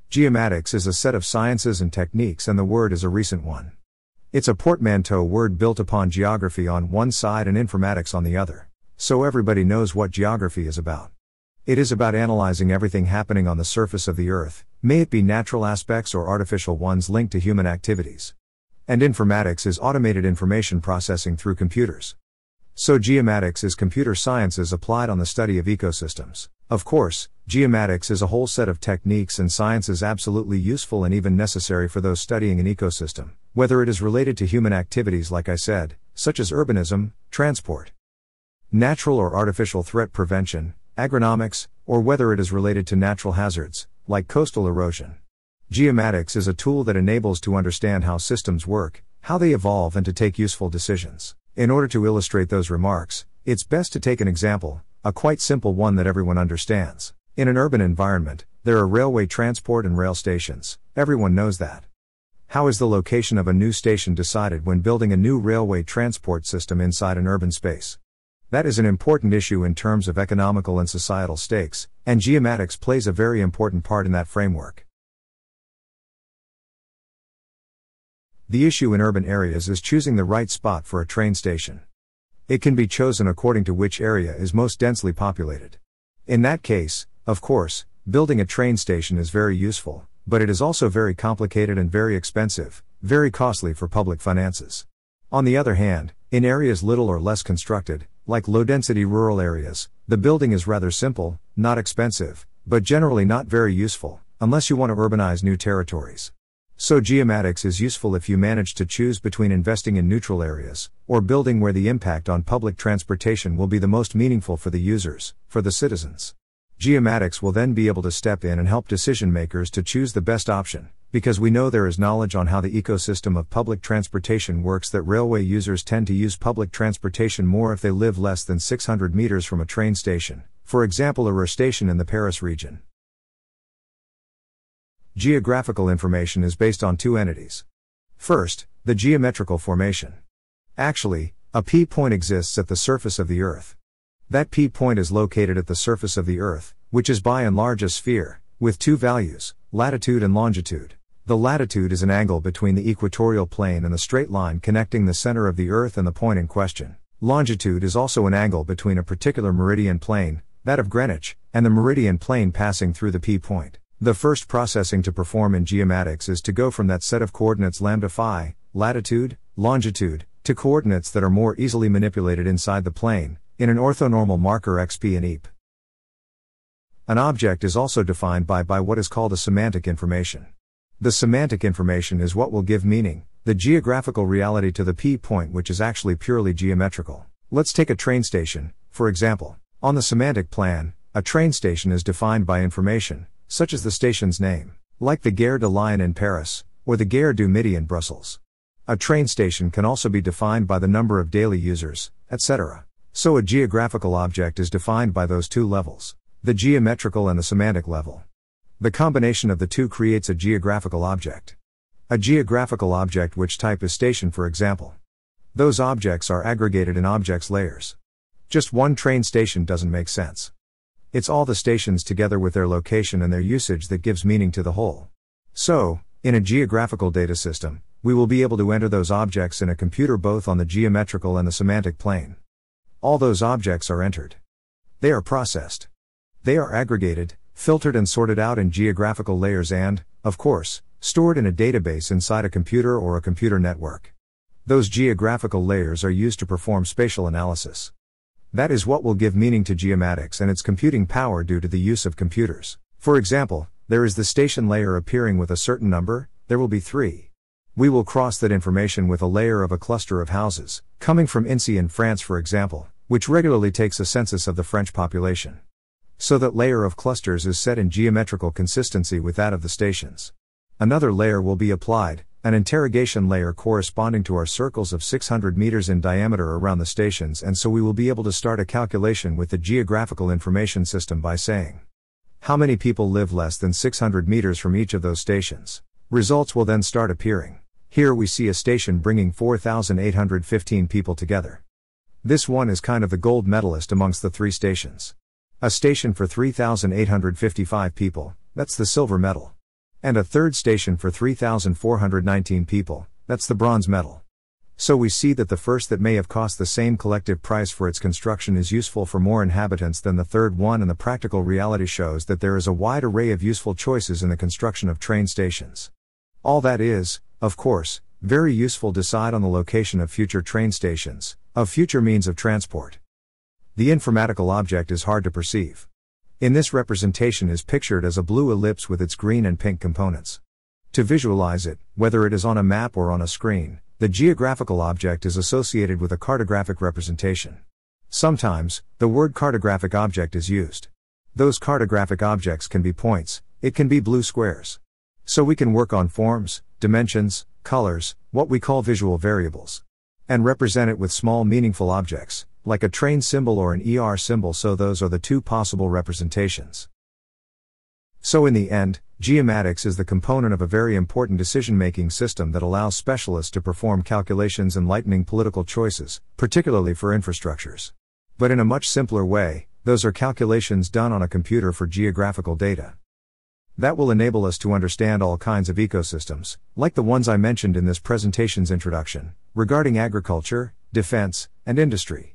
Geomatics is a set of sciences and techniques, and the word is a recent one. It's a portmanteau word built upon geography on one side and informatics on the other. So everybody knows what geography is about. It is about analyzing everything happening on the surface of the Earth, may it be natural aspects or artificial ones linked to human activities. And informatics is automated information processing through computers. So geomatics is computer sciences applied on the study of ecosystems. Of course, geomatics is a whole set of techniques and sciences absolutely useful and even necessary for those studying an ecosystem, whether it is related to human activities like I said, such as urbanism, transport, natural or artificial threat prevention, agronomics, or whether it is related to natural hazards, like coastal erosion. Geomatics is a tool that enables to understand how systems work, how they evolve, and to take useful decisions. In order to illustrate those remarks, it's best to take an example, a quite simple one that everyone understands. In an urban environment, there are railway transport and rail stations. Everyone knows that. How is the location of a new station decided when building a new railway transport system inside an urban space? That is an important issue in terms of economical and societal stakes, and geomatics plays a very important part in that framework. The issue in urban areas is choosing the right spot for a train station. It can be chosen according to which area is most densely populated. In that case, of course, building a train station is very useful, but it is also very complicated and very expensive, very costly for public finances. On the other hand, in areas little or less constructed, like low-density rural areas, the building is rather simple, not expensive, but generally not very useful, unless you want to urbanize new territories. So geomatics is useful if you manage to choose between investing in neutral areas, or building where the impact on public transportation will be the most meaningful for the users, for the citizens. Geomatics will then be able to step in and help decision makers to choose the best option, because we know there is knowledge on how the ecosystem of public transportation works, that railway users tend to use public transportation more if they live less than 600 meters from a train station, for example a RER station in the Paris region. Geographical information is based on two entities. First, the geometrical formation. Actually, a P-point exists at the surface of the Earth. That P-point is located at the surface of the Earth, which is by and large a sphere, with two values, latitude and longitude. The latitude is an angle between the equatorial plane and the straight line connecting the center of the Earth and the point in question. Longitude is also an angle between a particular meridian plane, that of Greenwich, and the meridian plane passing through the P-point. The first processing to perform in geomatics is to go from that set of coordinates lambda phi, latitude, longitude, to coordinates that are more easily manipulated inside the plane, in an orthonormal marker xp and ep. An object is also defined by what is called a semantic information. The semantic information is what will give meaning, the geographical reality to the P-point, which is actually purely geometrical. Let's take a train station, for example. On the semantic plan, a train station is defined by information, such as the station's name, like the Gare de Lyon in Paris, or the Gare du Midi in Brussels. A train station can also be defined by the number of daily users, etc. So a geographical object is defined by those two levels, the geometrical and the semantic level. The combination of the two creates a geographical object. A geographical object which type is station, for example. Those objects are aggregated in objects layers. Just one train station doesn't make sense. It's all the stations together with their location and their usage that gives meaning to the whole. So, in a geographical data system, we will be able to enter those objects in a computer both on the geometrical and the semantic plane. All those objects are entered. They are processed. They are aggregated, filtered and sorted out in geographical layers and, of course, stored in a database inside a computer or a computer network. Those geographical layers are used to perform spatial analysis. That is what will give meaning to geomatics and its computing power due to the use of computers. For example, there is the station layer appearing with a certain number, there will be 3. We will cross that information with a layer of a cluster of houses, coming from INSEE in France for example, which regularly takes a census of the French population. So that layer of clusters is set in geometrical consistency with that of the stations. Another layer will be applied, an interrogation layer corresponding to our circles of 600 meters in diameter around the stations, and so we will be able to start a calculation with the geographical information system by saying, how many people live less than 600 meters from each of those stations? Results will then start appearing. Here we see a station bringing 4,815 people together. This one is kind of the gold medalist amongst the 3 stations. A station for 3,855 people, that's the silver medal. And a third station for 3,419 people, that's the bronze medal. So we see that the first that may have cost the same collective price for its construction is useful for more inhabitants than the third one, and the practical reality shows that there is a wide array of useful choices in the construction of train stations. All that is, of course, very useful. Decide on the location of future train stations, of future means of transport. The informatical object is hard to perceive. In this representation is pictured as a blue ellipse with its green and pink components. To visualize it, whether it is on a map or on a screen, the geographical object is associated with a cartographic representation. Sometimes, the word cartographic object is used. Those cartographic objects can be points, it can be blue squares. So we can work on forms, dimensions, colors, what we call visual variables. And represent it with small meaningful objects, like a train symbol or an ER symbol. So those are the two possible representations. So in the end, geomatics is the component of a very important decision-making system that allows specialists to perform calculations enlightening political choices, particularly for infrastructures. But in a much simpler way, those are calculations done on a computer for geographical data. That will enable us to understand all kinds of ecosystems, like the ones I mentioned in this presentation's introduction, regarding agriculture, defense, and industry.